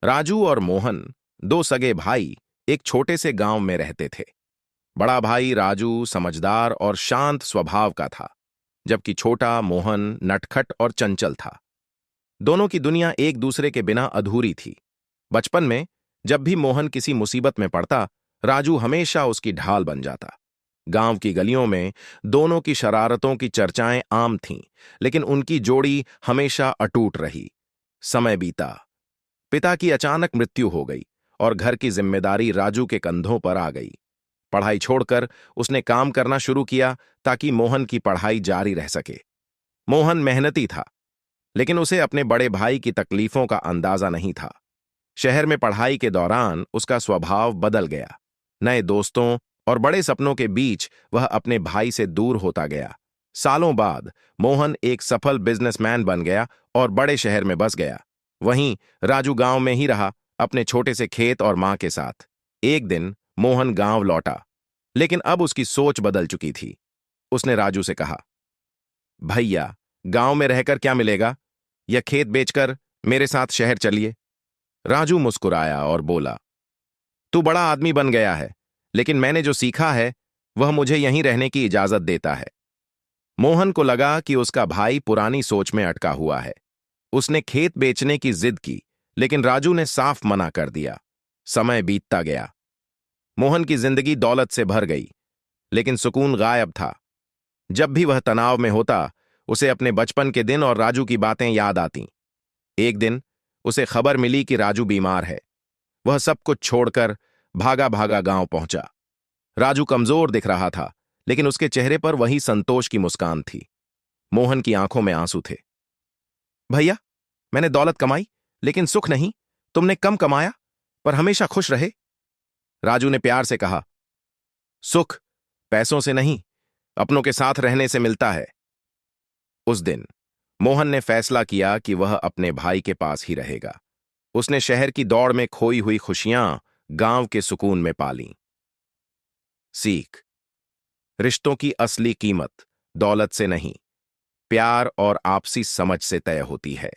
राजू और मोहन, दो सगे भाई, एक छोटे से गांव में रहते थे। बड़ा भाई राजू समझदार और शांत स्वभाव का था, जबकि छोटा मोहन नटखट और चंचल था। दोनों की दुनिया एक दूसरे के बिना अधूरी थी। बचपन में जब भी मोहन किसी मुसीबत में पड़ता, राजू हमेशा उसकी ढाल बन जाता। गांव की गलियों में दोनों की शरारतों की चर्चाएं आम थीं, लेकिन उनकी जोड़ी हमेशा अटूट रही। समय बीता। पिता की अचानक मृत्यु हो गई और घर की जिम्मेदारी राजू के कंधों पर आ गई। पढ़ाई छोड़कर उसने काम करना शुरू किया ताकि मोहन की पढ़ाई जारी रह सके। मोहन मेहनती था, लेकिन उसे अपने बड़े भाई की तकलीफों का अंदाजा नहीं था। शहर में पढ़ाई के दौरान उसका स्वभाव बदल गया। नए दोस्तों और बड़े सपनों के बीच वह अपने भाई से दूर होता गया। सालों बाद मोहन एक सफल बिजनेसमैन बन गया और बड़े शहर में बस गया। वहीं राजू गांव में ही रहा, अपने छोटे से खेत और मां के साथ। एक दिन मोहन गांव लौटा, लेकिन अब उसकी सोच बदल चुकी थी। उसने राजू से कहा, भैया, गांव में रहकर क्या मिलेगा? यह खेत बेचकर मेरे साथ शहर चलिए। राजू मुस्कुराया और बोला, तू बड़ा आदमी बन गया है, लेकिन मैंने जो सीखा है वह मुझे यहीं रहने की इजाजत देता है। मोहन को लगा कि उसका भाई पुरानी सोच में अटका हुआ है। उसने खेत बेचने की जिद की, लेकिन राजू ने साफ मना कर दिया। समय बीतता गया। मोहन की जिंदगी दौलत से भर गई, लेकिन सुकून गायब था। जब भी वह तनाव में होता, उसे अपने बचपन के दिन और राजू की बातें याद आतीं। एक दिन उसे खबर मिली कि राजू बीमार है। वह सब कुछ छोड़कर भागा भागा गांव पहुंचा। राजू कमजोर दिख रहा था, लेकिन उसके चेहरे पर वही संतोष की मुस्कान थी। मोहन की आंखों में आंसू थे। भैया, मैंने दौलत कमाई, लेकिन सुख नहीं। तुमने कम कमाया, पर हमेशा खुश रहे। राजू ने प्यार से कहा, सुख पैसों से नहीं, अपनों के साथ रहने से मिलता है। उस दिन मोहन ने फैसला किया कि वह अपने भाई के पास ही रहेगा। उसने शहर की दौड़ में खोई हुई खुशियां गांव के सुकून में पालीं। सीख: रिश्तों की असली कीमत दौलत से नहीं, प्यार और आपसी समझ से तय होती है।